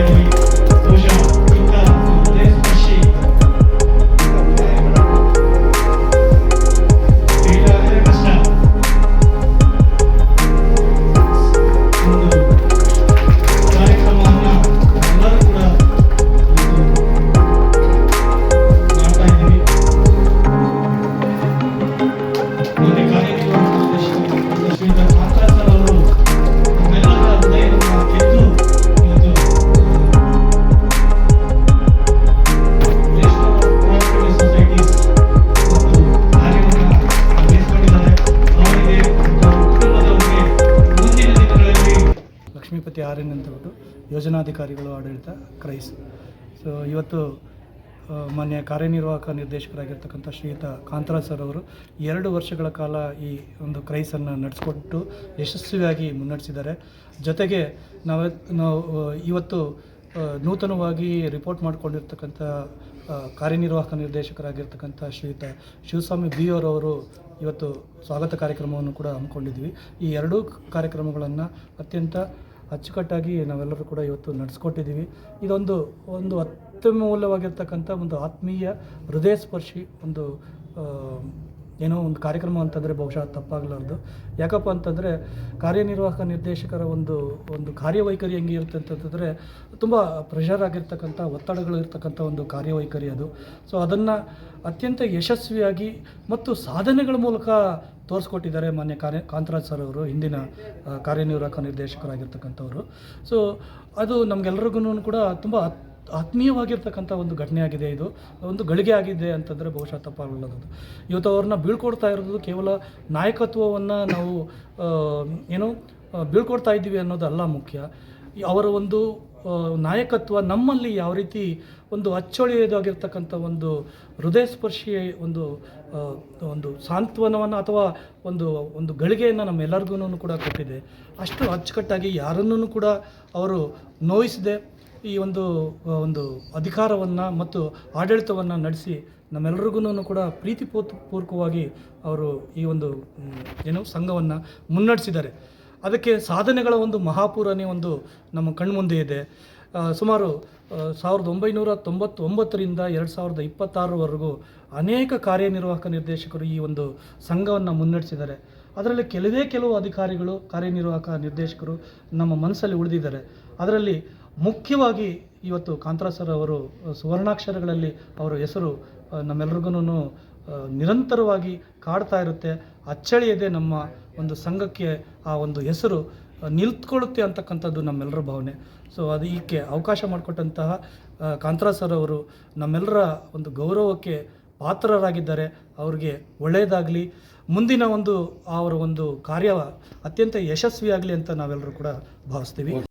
ಇದ್ದೀವಿ. ಬಹುಶಃ ಇಂಥ ಹೃದಯಸ್ಪರ್ಶಿ ಈಗಾಗಲೇ ಕಷ್ಟ ಒಂದು ಕಾರ್ಯಕ್ರಮವನ್ನ ಎಲ್ಲರೂ ಕೂಡ ಮಾಡ್ತಾ ಇದ್ದೀವಿ. ಮುಂದೆ ಕಾರ್ಯನಿರ್ವಹಿಸುವ ಶ್ರೀಯುತ ಕಾಂತರಾಜ್ ಸರ್ ಅವರು ನಮ್ಮೆಲ್ಲರ ಹೃದಯವನ್ನು ಗೆದ್ದು ಇವತ್ತು ಕೋಆಪರೇಟಿವ್ ಸೊಸೈಟೀಸ್ ಒಂದು ಕಾರ್ಯವನ್ನು ನಡೆಸಿಕೊಂಡಿದ್ದಾರೆ. ಅವರಿಗೆ ಕುಟುಂಬದವರಿಗೆ ಮುಂದಿನ ದಿನಗಳಲ್ಲಿ ಲಕ್ಷ್ಮೀಪತಿ ಆರ್ಯನ್ ಅಂತ ಬಿಟ್ಟು ಯೋಜನಾಧಿಕಾರಿಗಳು ಆಡಳಿತ ಕ್ರೈಸ್. ಸೊ ಇವತ್ತು ಮಾನ್ಯ ಕಾರ್ಯನಿರ್ವಾಹಕ ನಿರ್ದೇಶಕರಾಗಿರ್ತಕ್ಕಂಥ ಶ್ರೀಯುತ ಕಾಂತರಾಜ್ ಸರ್ ಅವರು 2 ವರ್ಷಗಳ ಕಾಲ ಈ ಒಂದು ಕ್ರೈಸನ್ನು ನಡೆಸಿಕೊಟ್ಟು ಯಶಸ್ವಿಯಾಗಿ ಮುನ್ನಡೆಸಿದ್ದಾರೆ. ಜೊತೆಗೆ ನಾವು ಇವತ್ತು ನೂತನವಾಗಿ ರಿಪೋರ್ಟ್ ಮಾಡಿಕೊಂಡಿರ್ತಕ್ಕಂಥ ಕಾರ್ಯನಿರ್ವಾಹಕ ನಿರ್ದೇಶಕರಾಗಿರ್ತಕ್ಕಂಥ ಶ್ರೀಯುತ ಶಿವಸ್ವಾಮಿ ಬಿ ಅವರವರು ಇವತ್ತು ಸ್ವಾಗತ ಕಾರ್ಯಕ್ರಮವನ್ನು ಕೂಡ ಹಮ್ಮಿಕೊಂಡಿದ್ವಿ. ಈ ಎರಡೂ ಕಾರ್ಯಕ್ರಮಗಳನ್ನು ಅತ್ಯಂತ ಅಚ್ಚುಕಟ್ಟಾಗಿ ನಾವೆಲ್ಲರೂ ಕೂಡ ಇವತ್ತು ನಡೆಸ್ಕೊಟ್ಟಿದ್ದೀವಿ. ಇದೊಂದು ಅತ್ಯಮೂಲ್ಯವಾಗಿರ್ತಕ್ಕಂಥ ಒಂದು ಆತ್ಮೀಯ ಹೃದಯ ಸ್ಪರ್ಶಿ ಒಂದು ಏನೋ ಒಂದು ಕಾರ್ಯಕ್ರಮ ಅಂತಂದರೆ ಬಹುಶಃ ತಪ್ಪಾಗಲಾರ್ದು. ಯಾಕಪ್ಪ ಅಂತಂದರೆ ಕಾರ್ಯನಿರ್ವಾಹಕ ನಿರ್ದೇಶಕರ ಒಂದು ಕಾರ್ಯವೈಖರಿ ಹೆಂಗಿರುತ್ತೆ ಅಂತಂದರೆ ತುಂಬ ಪ್ರೆಷರ್ ಆಗಿರ್ತಕ್ಕಂಥ ಒತ್ತಡಗಳು ಇರ್ತಕ್ಕಂಥ ಒಂದು ಕಾರ್ಯವೈಖರಿ ಅದು. ಸೊ ಅದನ್ನು ಅತ್ಯಂತ ಯಶಸ್ವಿಯಾಗಿ ಮತ್ತು ಸಾಧನೆಗಳ ಮೂಲಕ ತೋರಿಸ್ಕೊಟ್ಟಿದ್ದಾರೆ ಮಾನ್ಯ ಕಾಂತರಾಜ್ ಸರ್ ಅವರು, ಹಿಂದಿನ ಕಾರ್ಯನಿರ್ವಾಹಕ ನಿರ್ದೇಶಕರಾಗಿರ್ತಕ್ಕಂಥವರು. ಸೊ ಅದು ನಮಗೆಲ್ಲರಿಗೂ ಕೂಡ ತುಂಬ ಆತ್ಮೀಯವಾಗಿರ್ತಕ್ಕಂಥ ಒಂದು ಘಟನೆ ಆಗಿದೆ. ಇದು ಒಂದು ಗಳಿಗೆ ಆಗಿದೆ ಅಂತಂದರೆ ಬಹುಶಃ ತಪ್ಪಾಗಲ್ಲದು. ಇವತ್ತು ಅವ್ರನ್ನ ಬೀಳ್ಕೊಡ್ತಾ ಇರೋದು ಕೇವಲ ನಾಯಕತ್ವವನ್ನು ನಾವು ಬೀಳ್ಕೊಡ್ತಾ ಇದ್ದೀವಿ ಅನ್ನೋದಲ್ಲ ಮುಖ್ಯ. ಅವರ ಒಂದು ನಾಯಕತ್ವ ನಮ್ಮಲ್ಲಿ ಯಾವ ರೀತಿ ಒಂದು ಅಚ್ಚೊಳೆಯದಾಗಿರ್ತಕ್ಕಂಥ ಒಂದು ಹೃದಯ ಸ್ಪರ್ಶಿ ಒಂದು ಸಾಂತ್ವನವನ್ನು ಅಥವಾ ಒಂದು ಗಳಿಗೆಯನ್ನು ನಮ್ಮೆಲ್ಲರಿಗೂ ಕೂಡ ಕೊಟ್ಟಿದೆ. ಅಷ್ಟು ಅಚ್ಚುಕಟ್ಟಾಗಿ ಯಾರನ್ನೂ ಕೂಡ ಅವರು ನೋಯಿಸದೆ ಈ ಒಂದು ಅಧಿಕಾರವನ್ನು ಮತ್ತು ಆಡಳಿತವನ್ನು ನಡೆಸಿ ನಮ್ಮೆಲ್ಲರಿಗೂ ಕೂಡ ಪ್ರೀತಿಪೂರ್ವಕವಾಗಿ ಅವರು ಈ ಒಂದು ಸಂಘವನ್ನು ಮುನ್ನಡೆಸಿದ್ದಾರೆ. ಅದಕ್ಕೆ ಸಾಧನೆಗಳ ಒಂದು ಮಹಾಪೂರನೇ ನಮ್ಮ ಕಣ್ಮುಂದೆ ಇದೆ. ಸುಮಾರು 1999ರಿಂದ 2026ವರೆಗೂ ಅನೇಕ ಕಾರ್ಯನಿರ್ವಾಹಕ ನಿರ್ದೇಶಕರು ಈ ಒಂದು ಸಂಘವನ್ನು ಮುನ್ನಡೆಸಿದ್ದಾರೆ. ಅದರಲ್ಲಿ ಕೆಲವು ಅಧಿಕಾರಿಗಳು ಕಾರ್ಯನಿರ್ವಾಹಕ ನಿರ್ದೇಶಕರು ನಮ್ಮ ಮನಸ್ಸಲ್ಲಿ ಉಳಿದಿದ್ದಾರೆ. ಅದರಲ್ಲಿ ಮುಖ್ಯವಾಗಿ ಇವತ್ತು ಕಾಂತರಾಜ್ ಸರ್ ಅವರು ಸುವರ್ಣಾಕ್ಷರಗಳಲ್ಲಿ ಅವರ ಹೆಸರು ನಮ್ಮೆಲ್ಲರಿಗೂ ನಿರಂತರವಾಗಿ ಕಾಡ್ತಾ ಇರುತ್ತೆ. ಅಚ್ಚಳಿಯದೆ ನಮ್ಮ ಒಂದು ಸಂಘಕ್ಕೆ ಆ ಒಂದು ಹೆಸರು ನಿಲ್ತ್ಕೊಳ್ಳುತ್ತೆ ಅಂತಕ್ಕಂಥದ್ದು ನಮ್ಮೆಲ್ಲರ ಭಾವನೆ. ಸೊ ಅದಕ್ಕೆ ಅವಕಾಶ ಮಾಡಿಕೊಟ್ಟಂತಹ ಕಾಂತರಾಜ್ ಸರ್ ಅವರು ನಮ್ಮೆಲ್ಲರ ಒಂದು ಗೌರವಕ್ಕೆ ಪಾತ್ರರಾಗಿದ್ದಾರೆ. ಅವ್ರಿಗೆ ಒಳ್ಳೆಯದಾಗಲಿ, ಮುಂದಿನ ಅವರ ಒಂದು ಕಾರ್ಯ ಅತ್ಯಂತ ಯಶಸ್ವಿಯಾಗಲಿ ಅಂತ ನಾವೆಲ್ಲರೂ ಕೂಡ ಭಾವಿಸ್ತೀವಿ.